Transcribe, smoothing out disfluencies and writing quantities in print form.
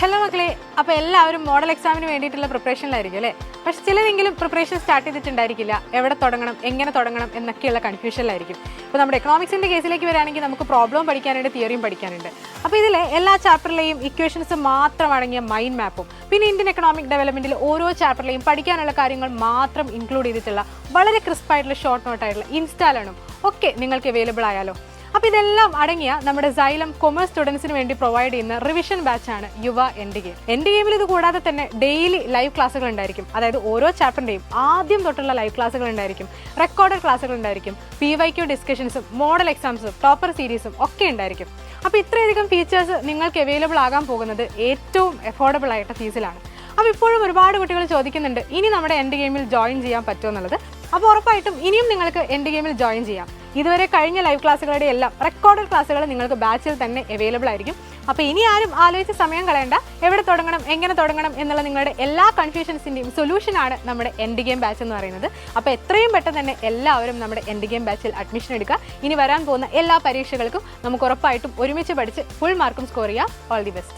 Hello മക്കളെ, അപ്പോൾ എല്ലാവരും മോഡൽ എക്സാമിന് വേണ്ടിയിട്ടുള്ള പ്രിപ്പറേഷനിലായിരിക്കും അല്ലേ? പക്ഷെ ചിലരെങ്കിലും പ്രിപ്പറേഷൻ സ്റ്റാർട്ട് ചെയ്തിട്ടുണ്ടായിരിക്കില്ല. എവിടെ തുടങ്ങണം, എങ്ങനെ തുടങ്ങണം എന്നൊക്കെയുള്ള കൺഫ്യൂഷനിലായിരിക്കും. ഇപ്പോൾ നമ്മുടെ എക്കണോമിക്സിൻ്റെ കേസിലേക്ക് വരികയാണെങ്കിൽ നമുക്ക് പ്രോബ്ലം പഠിക്കാനുണ്ട്, തിയറിയും പഠിക്കാനുണ്ട്. അപ്പോൾ ഇതിലെ എല്ലാ ചാപ്റ്ററിലെയും ഇക്വേഷൻസ് മാത്രം അടങ്ങിയ മൈൻഡ് മാപ്പും പിന്നെ ഇന്ത്യൻ എക്കണോമിക് ഡെവലപ്മെൻറ്റിൽ ഓരോ ചാപ്റ്ററിലെയും പഠിക്കാനുള്ള കാര്യങ്ങൾ മാത്രം ഇൻക്ലൂഡ് ചെയ്തിട്ടുള്ള വളരെ ക്രിസ്പായിട്ടുള്ള ഷോർട്ട് നോട്ടായിട്ടുള്ള ഇൻസ്റ്റാലണും ഒക്കെ നിങ്ങൾക്ക് അവൈലബിൾ ആയാലോ? അപ്പോൾ ഇതെല്ലാം അടങ്ങിയ നമ്മുടെ സൈലം കൊമേഴ്സ് സ്റ്റുഡൻസിന് വേണ്ടി പ്രൊവൈഡ് ചെയ്യുന്ന റിവിഷൻ ബാച്ചാണ് യുവ എൻഡ് ഗെയിം. എൻഡ് ഗെയിമിൽ ഇത് കൂടാതെ തന്നെ ഡെയിലി ലൈവ് ക്ലാസ്സുകൾ ഉണ്ടായിരിക്കും. അതായത് ഓരോ ചാപ്റ്ററിൻ്റെയും ആദ്യം തൊട്ടുള്ള ലൈവ് ക്ലാസ്സുകൾ ഉണ്ടായിരിക്കും, റെക്കോർഡഡ് ക്ലാസ്സുകൾ ഉണ്ടായിരിക്കും, PYQ ഡിസ്കഷൻസും മോഡൽ എക്സാംസും ടോപ്പർ സീരീസും ഒക്കെ ഉണ്ടായിരിക്കും. അപ്പോൾ ഇത്രയധികം ഫീച്ചേഴ്സ് നിങ്ങൾക്ക് അവൈലബിൾ ആകാൻ പോകുന്നത് ഏറ്റവും അഫോർഡബിൾ ആയിട്ട് ഫീസിലാണ്. അപ്പോൾ ഇപ്പോഴും ഒരുപാട് കുട്ടികൾ ചോദിക്കുന്നുണ്ട് ഇനി നമ്മുടെ എൻഡ് ഗെയിമിൽ ജോയിൻ ചെയ്യാൻ പറ്റുമോ എന്നുള്ളത്. അപ്പോൾ ഉറപ്പായിട്ടും ഇനിയും നിങ്ങൾക്ക് എൻഡ് ഗെയിമിൽ ജോയിൻ ചെയ്യാം. ഇതുവരെ കഴിഞ്ഞ ലൈവ് ക്ലാസ്സുകളുടെ എല്ലാം റെക്കോർഡഡ് ക്ലാസ്സുകൾ നിങ്ങൾക്ക് ബാച്ചിൽ തന്നെ അവൈലബിൾ ആയിരിക്കും. അപ്പോൾ ഇനി ആരും ആലോചിച്ച് സമയം കളയണ്ട. എവിടെ തുടങ്ങണം, എങ്ങനെ തുടങ്ങണം എന്നുള്ള നിങ്ങളുടെ എല്ലാ കൺഫ്യൂഷൻസിൻ്റെയും സൊല്യൂഷനാണ് നമ്മുടെ എൻഡ് ഗെയിം ബാച്ച് എന്ന് പറയുന്നത്. അപ്പോൾ എത്രയും പെട്ടെന്ന് തന്നെ എല്ലാവരും നമ്മുടെ എൻഡ് ഗെയിം ബാച്ചിൽ അഡ്മിഷൻ എടുക്കുക. ഇനി വരാൻ പോകുന്ന എല്ലാ പരീക്ഷകൾക്കും നമുക്ക് ഉറപ്പായിട്ടും ഒരുമിച്ച് പഠിച്ച് ഫുൾ മാർക്കും സ്കോർ ചെയ്യാം. All the best.